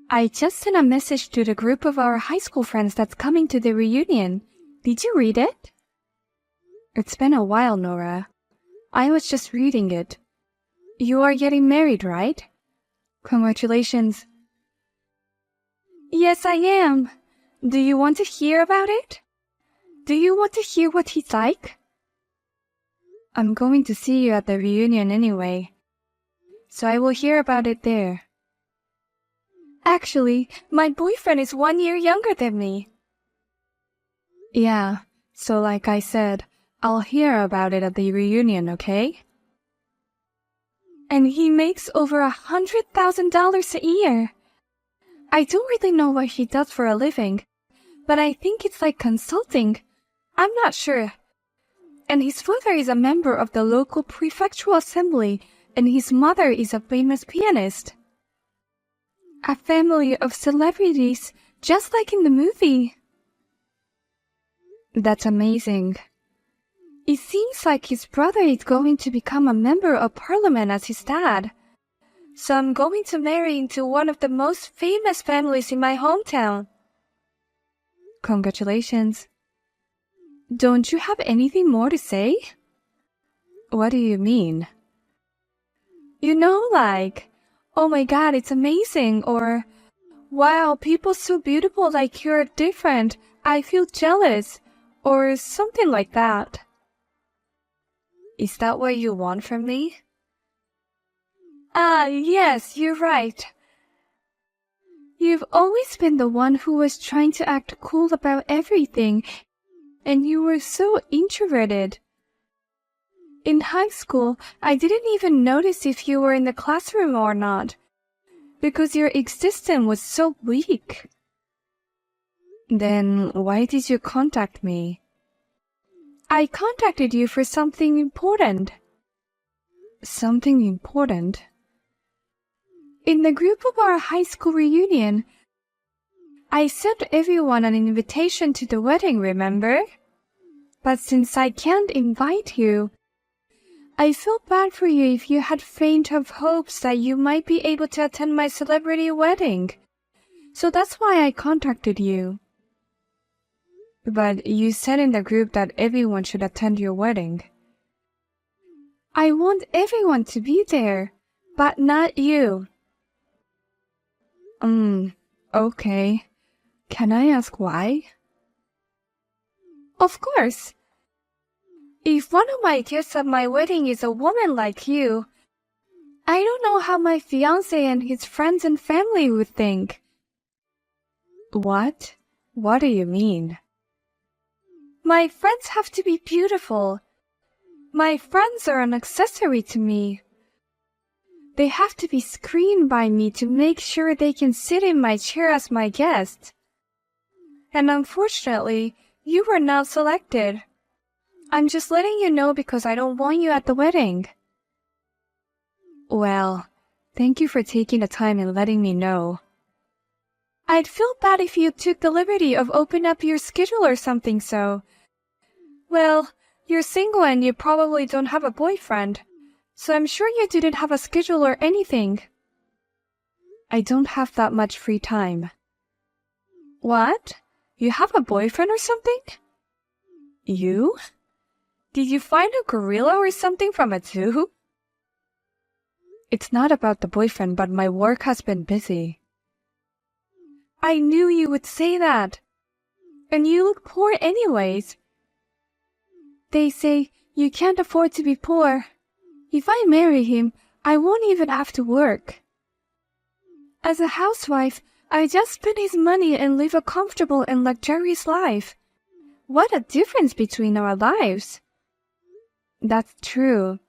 I just sent a message to the group of our high school friends that's coming to the reunion. Did you read it? It's been a while, Nora. I was just reading it. You are getting married, right? Congratulations. Yes, I am. Do you want to hear about it? Do you want to hear what he's like? I'm going to see you at the reunion anyway, so I will hear about it there. Actually, my boyfriend is 1 year younger than me. Yeah, so like I said, I'll hear about it at the reunion, okay? And he makes over $100,000 a year. I don't really know what he does for a living, but I think it's like consulting. I'm not sure. And his father is a member of the local prefectural assembly, and his mother is a famous pianist. A family of celebrities, just like in the movie. That's amazing. It seems like his brother is going to become a member of parliament as his dad. So I'm going to marry into one of the most famous families in my hometown. Congratulations. Don't you have anything more to say? What do you mean? You know, like, oh my god, it's amazing, or wow, people so beautiful like you're different, I feel jealous, or something like that. Is that what you want from me? Yes, you're right. You've always been the one who was trying to act cool about everything, and you were so introverted. In high school, I didn't even notice if you were in the classroom or not, because your existence was so weak. Then why did you contact me? I contacted you for something important. Something important? In the group of our high school reunion, I sent everyone an invitation to the wedding, remember? But since I can't invite you, I feel bad for you if you had faint of hopes that you might be able to attend my celebrity wedding. So that's why I contacted you. But you said in the group that everyone should attend your wedding. I want everyone to be there, but not you. Okay. Can I ask why? Of course. If one of my guests at my wedding is a woman like you, I don't know how my fiancé and his friends and family would think. What? What do you mean? My friends have to be beautiful. My friends are an accessory to me. They have to be screened by me to make sure they can sit in my chair as my guest. And unfortunately, you were not selected. I'm just letting you know because I don't want you at the wedding. Well, thank you for taking the time and letting me know. I'd feel bad if you took the liberty of opening up your schedule or something so. Well, you're single and you probably don't have a boyfriend, so I'm sure you didn't have a schedule or anything. I don't have that much free time. What? You have a boyfriend or something? You? Did you find a gorilla or something from a zoo? It's not about the boyfriend, but my work has been busy. I knew you would say that. And you look poor anyways. They say you can't afford to be poor. If I marry him, I won't even have to work. As a housewife, I just spend his money and live a comfortable and luxurious life. What a difference between our lives. That's true.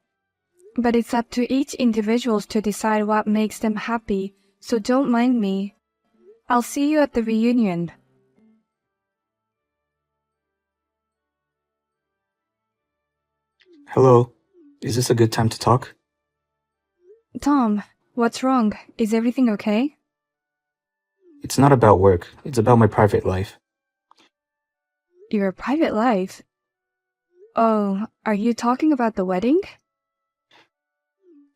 But it's up to each individual to decide what makes them happy, so don't mind me. I'll see you at the reunion. Hello. Is this a good time to talk? Tom, what's wrong? Is everything okay? It's not about work. It's about my private life. Your private life? Oh, are you talking about the wedding?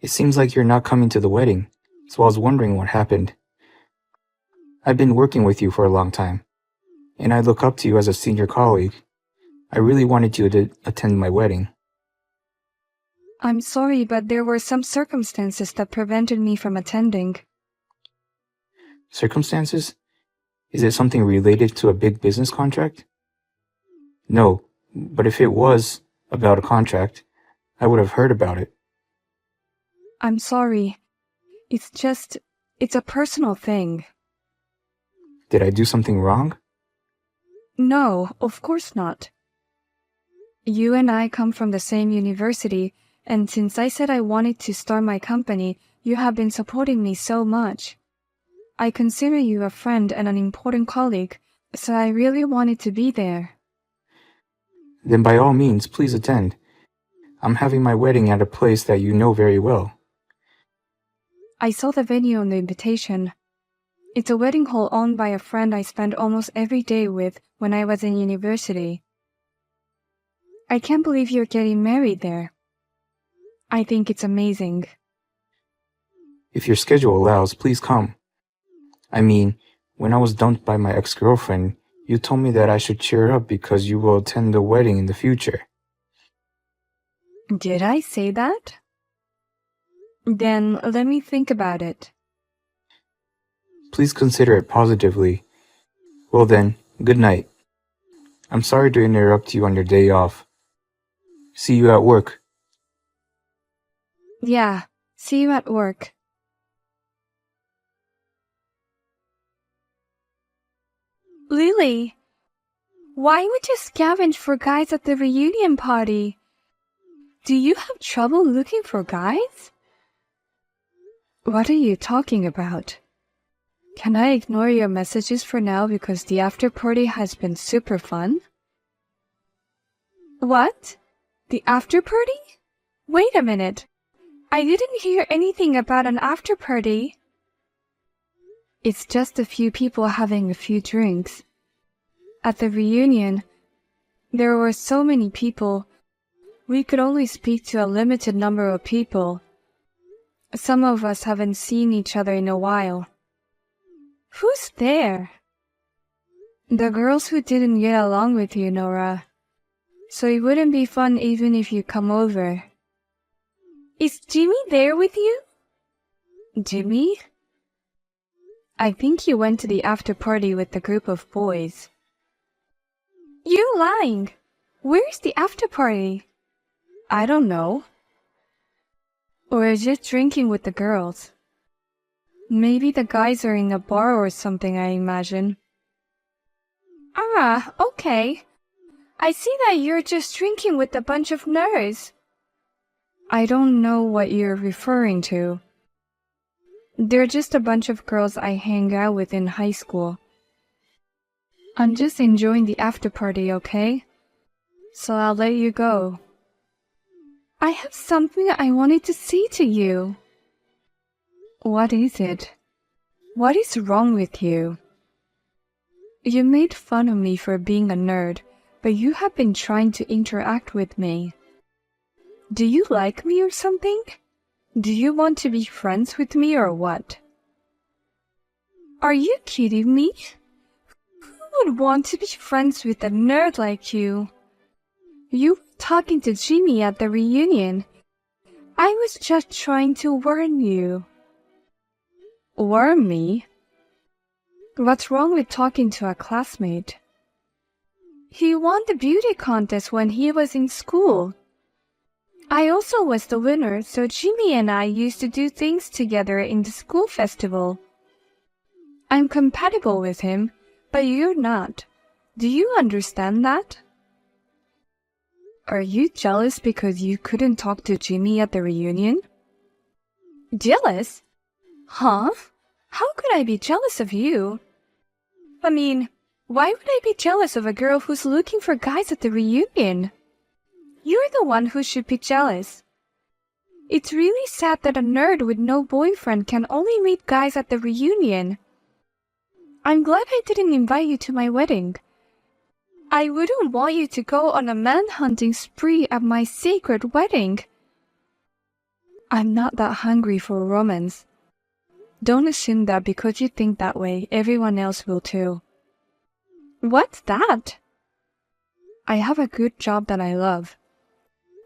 It seems like you're not coming to the wedding, so I was wondering what happened. I've been working with you for a long time, and I look up to you as a senior colleague. I really wanted you to attend my wedding. I'm sorry, but there were some circumstances that prevented me from attending. Circumstances? Is it something related to a big business contract? No, but if it was about a contract, I would have heard about it. I'm sorry. It's a personal thing. Did I do something wrong? No, of course not. You and I come from the same university, and since I said I wanted to start my company, you have been supporting me so much. I consider you a friend and an important colleague, so I really wanted to be there. Then by all means, please attend. I'm having my wedding at a place that you know very well. I saw the venue on the invitation. It's a wedding hall owned by a friend I spent almost every day with when I was in university. I can't believe you're getting married there. I think it's amazing. If your schedule allows, please come. I mean, when I was dumped by my ex-girlfriend, you told me that I should cheer up because you will attend the wedding in the future. Did I say that? Then let me think about it. Please consider it positively. Well then, good night. I'm sorry to interrupt you on your day off. See you at work. Yeah, see you at work. Lily, why would you scavenge for guys at the reunion party? Do you have trouble looking for guys? What are you talking about? Can I ignore your messages for now because the after party has been super fun? What? The after party? Wait a minute. I didn't hear anything about an after party. It's just a few people having a few drinks. At the reunion, there were so many people. We could only speak to a limited number of people. Some of us haven't seen each other in a while. Who's there? The girls who didn't get along with you, Nora. So it wouldn't be fun even if you come over. Is Jimmy there with you? Jimmy? I think he went to the after party with the group of boys. You're lying. Where's the after party? I don't know. Or just drinking with the girls. Maybe the guys are in a bar or something, I imagine. Ah, okay. I see that you're just drinking with a bunch of nerds. I don't know what you're referring to. They're just a bunch of girls I hang out with in high school. I'm just enjoying the after party, okay? So I'll let you go. I have something I wanted to say to you. What is it? What is wrong with you? You made fun of me for being a nerd, but you have been trying to interact with me. Do you like me or something? Do you want to be friends with me or what? Are you kidding me? Who would want to be friends with a nerd like you? You were talking to Jimmy at the reunion. I was just trying to warn you. Warn me? What's wrong with talking to a classmate? He won the beauty contest when he was in school. I also was the winner, so Jimmy and I used to do things together in the school festival. I'm compatible with him, but you're not. Do you understand that? Are you jealous because you couldn't talk to Jimmy at the reunion? Jealous? Huh? How could I be jealous of you? I mean, why would I be jealous of a girl who's looking for guys at the reunion? You're the one who should be jealous. It's really sad that a nerd with no boyfriend can only meet guys at the reunion. I'm glad I didn't invite you to my wedding. I wouldn't want you to go on a man-hunting spree at my sacred wedding. I'm not that hungry for romance. Don't assume that because you think that way, everyone else will too. What's that? I have a good job that I love.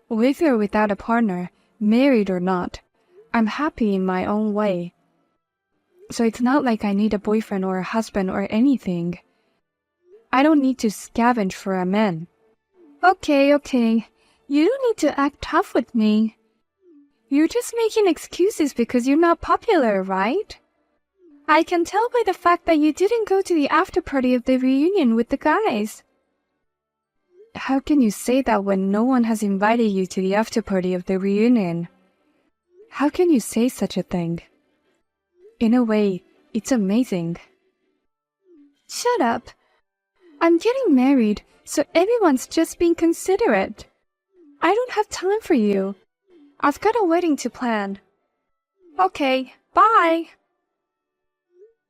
With or without a partner, married or not, I'm happy in my own way. So it's not like I need a boyfriend or a husband or anything. I don't need to scavenge for a man. Okay. You don't need to act tough with me. You're just making excuses because you're not popular, right? I can tell by the fact that you didn't go to the after party of the reunion with the guys. How can you say that when no one has invited you to the after party of the reunion? How can you say such a thing? In a way, it's amazing. Shut up. I'm getting married, so everyone's just being considerate. I don't have time for you. I've got a wedding to plan. Okay, bye.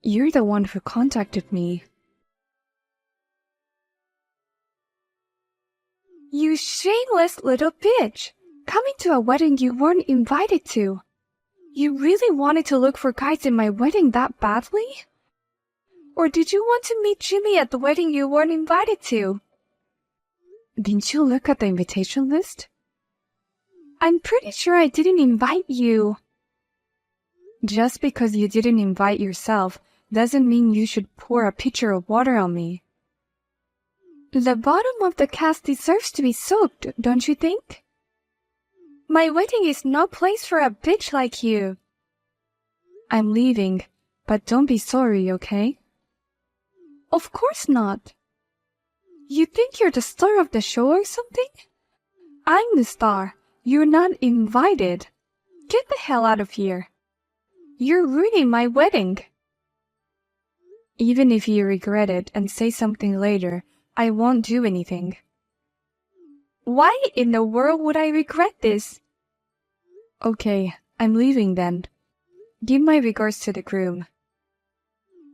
You're the one who contacted me. You shameless little bitch! Coming to a wedding you weren't invited to. You really wanted to look for guys in my wedding that badly? Or did you want to meet Jimmy at the wedding you weren't invited to? Didn't you look at the invitation list? I'm pretty sure I didn't invite you. Just because you didn't invite yourself doesn't mean you should pour a pitcher of water on me. The bottom of the cast deserves to be soaked, don't you think? My wedding is no place for a bitch like you. I'm leaving, but don't be sorry, okay? Of course not. You think you're the star of the show or something? I'm the star. You're not invited. Get the hell out of here. You're ruining my wedding. Even if you regret it and say something later, I won't do anything. Why in the world would I regret this? Okay, I'm leaving then. Give my regards to the groom.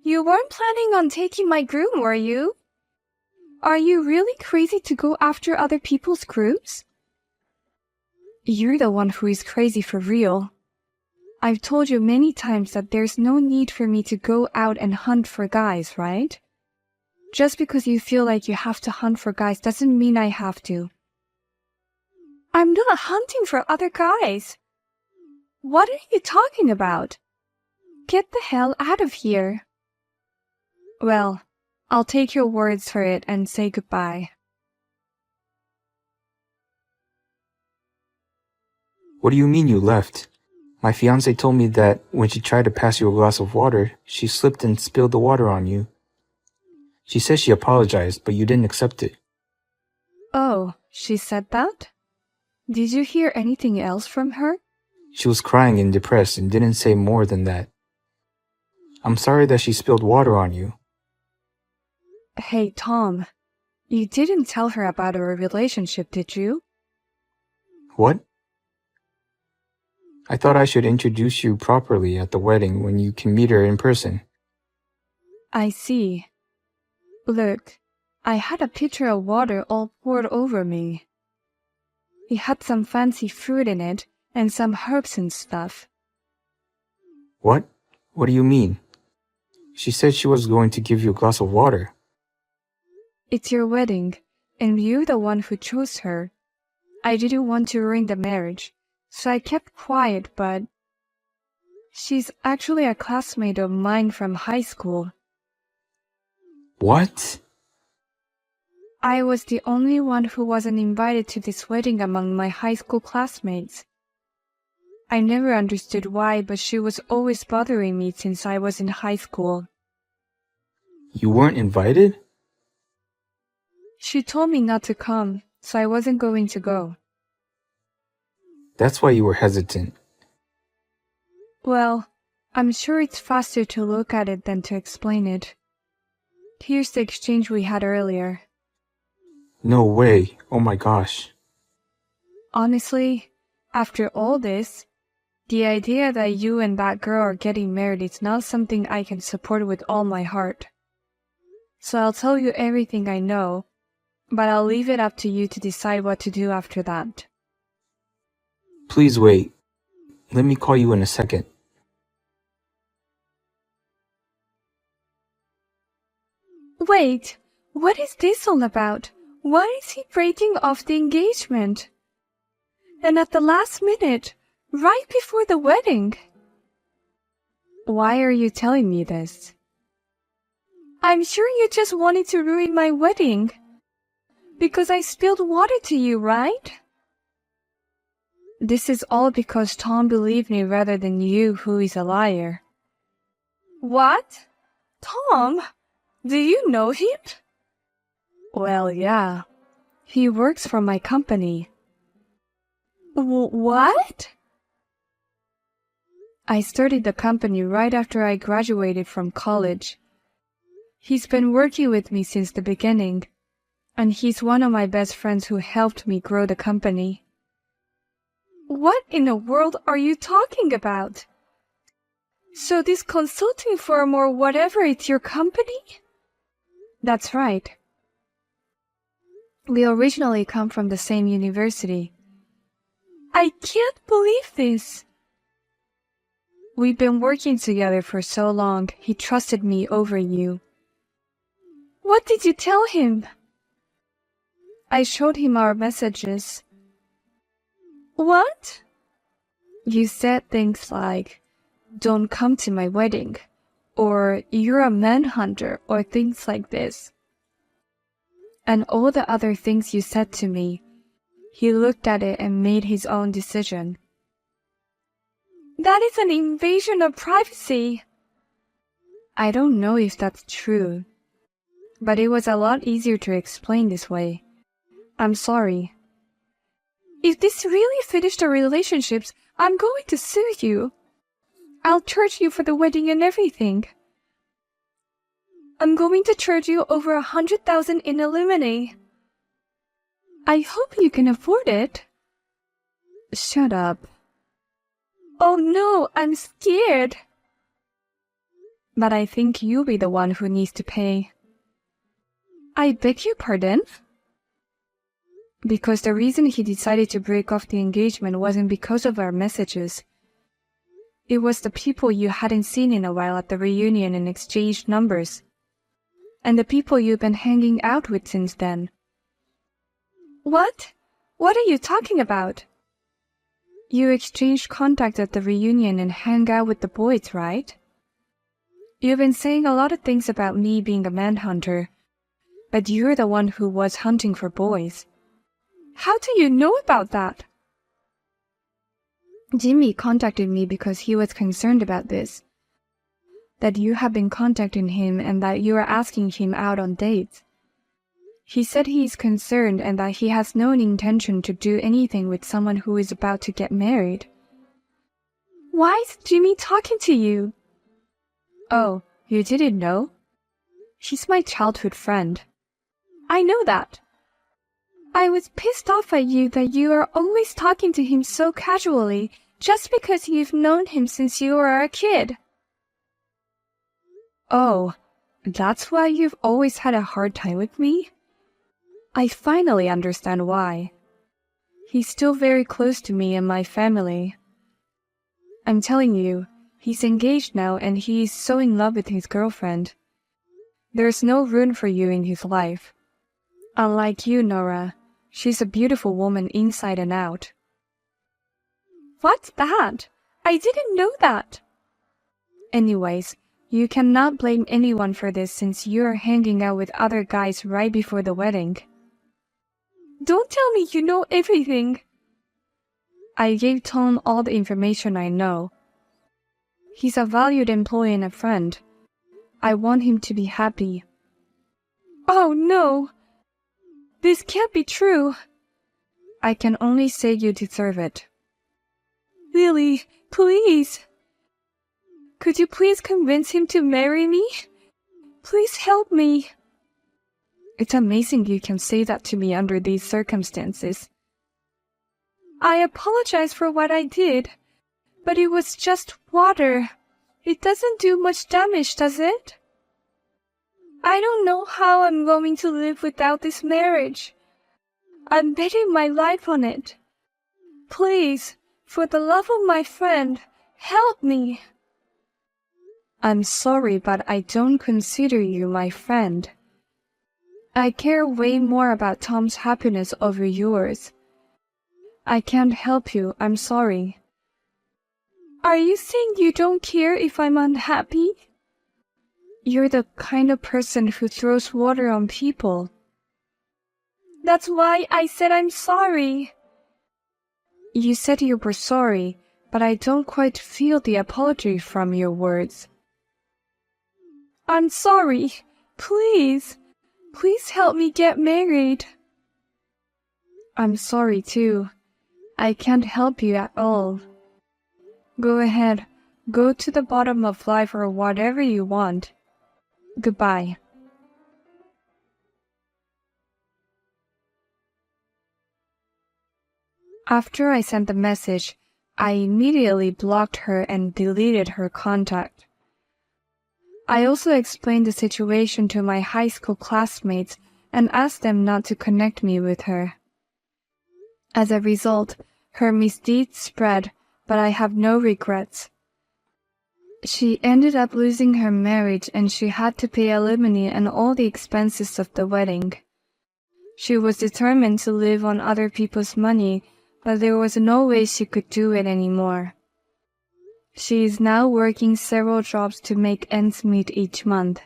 You weren't planning on taking my groom, were you? Are you really crazy to go after other people's grooms? You're the one who is crazy for real. I've told you many times that there's no need for me to go out and hunt for guys, right? Just because you feel like you have to hunt for guys doesn't mean I have to. I'm not hunting for other guys. What are you talking about? Get the hell out of here. Well, I'll take your words for it and say goodbye. What do you mean you left? My fiancée told me that when she tried to pass you a glass of water, she slipped and spilled the water on you. She says she apologized, but you didn't accept it. Oh, she said that? Did you hear anything else from her? She was crying and depressed and didn't say more than that. I'm sorry that she spilled water on you. Hey, Tom, you didn't tell her about our relationship, did you? What? I thought I should introduce you properly at the wedding when you can meet her in person. I see. Look, I had a pitcher of water all poured over me. It had some fancy fruit in it and some herbs and stuff. What? What do you mean? She said she was going to give you a glass of water. It's your wedding, and you're the one who chose her. I didn't want to ruin the marriage, so I kept quiet, but she's actually a classmate of mine from high school. What? I was the only one who wasn't invited to this wedding among my high school classmates. I never understood why, but she was always bothering me since I was in high school. You weren't invited? She told me not to come, so I wasn't going to go. That's why you were hesitant. Well, I'm sure it's faster to look at it than to explain it. Here's the exchange we had earlier. No way. Oh my gosh. Honestly, after all this, the idea that you and that girl are getting married is not something I can support with all my heart. So I'll tell you everything I know, but I'll leave it up to you to decide what to do after that. Please wait. Let me call you in a second. Wait, what is this all about? Why is he breaking off the engagement? And at the last minute, right before the wedding. Why are you telling me this? I'm sure you just wanted to ruin my wedding. Because I spilled water to you, right? This is all because Tom believed me rather than you, who is a liar. What? Tom? Do you know him? Well, yeah. He works for my company. What? I started the company right after I graduated from college. He's been working with me since the beginning, and he's one of my best friends who helped me grow the company. What in the world are you talking about? So this consulting firm or whatever, it's your company? That's right. We originally come from the same university. I can't believe this. We've been working together for so long, he trusted me over you. What did you tell him? I showed him our messages. What? You said things like, "Don't come to my wedding," or "You're a manhunter," or things like this. And all the other things you said to me. He looked at it and made his own decision. That is an invasion of privacy. I don't know if that's true, but it was a lot easier to explain this way. I'm sorry. If this really finished our relationships, I'm going to sue you. I'll charge you for the wedding and everything. I'm going to charge you over 100,000 in alimony. I hope you can afford it. Shut up. Oh no, I'm scared. But I think you'll be the one who needs to pay. I beg your pardon? Because the reason he decided to break off the engagement wasn't because of our messages. It was the people you hadn't seen in a while at the reunion and exchanged numbers. And the people you've been hanging out with since then. What? What are you talking about? You exchanged contact at the reunion and hang out with the boys, right? You've been saying a lot of things about me being a manhunter, but you're the one who was hunting for boys. How do you know about that? Jimmy contacted me because he was concerned about this. That you have been contacting him and that you are asking him out on dates. He said he is concerned and that he has no intention to do anything with someone who is about to get married. Why is Jimmy talking to you? Oh, you didn't know? He's my childhood friend. I know that. I was pissed off at you that you are always talking to him so casually just because you've known him since you were a kid. Oh, that's why you've always had a hard time with me? I finally understand why. He's still very close to me and my family. I'm telling you, he's engaged now and he's so in love with his girlfriend. There's no room for you in his life. Unlike you, Nora, she's a beautiful woman inside and out. What's that? I didn't know that. Anyways, you cannot blame anyone for this since you're hanging out with other guys right before the wedding. Don't tell me you know everything. I gave Tom all the information I know. He's a valued employee and a friend. I want him to be happy. Oh no! This can't be true. I can only say you deserve it. Lily, please. Could you please convince him to marry me? Please help me. It's amazing you can say that to me under these circumstances. I apologize for what I did, but it was just water. It doesn't do much damage, does it? I don't know how I'm going to live without this marriage. I'm betting my life on it. Please, for the love of my friend, help me. I'm sorry, but I don't consider you my friend. I care way more about Tom's happiness over yours. I can't help you, I'm sorry. Are you saying you don't care if I'm unhappy? You're the kind of person who throws water on people. That's why I said I'm sorry. You said you were sorry, but I don't quite feel the apology from your words. I'm sorry. Please. Please help me get married. I'm sorry too. I can't help you at all. Go ahead. Go to the bottom of life or whatever you want. Goodbye. After I sent the message, I immediately blocked her and deleted her contact. I also explained the situation to my high school classmates and asked them not to connect me with her. As a result, her misdeeds spread, but I have no regrets. She ended up losing her marriage and she had to pay alimony and all the expenses of the wedding. She was determined to live on other people's money, but there was no way she could do it anymore. She is now working several jobs to make ends meet each month.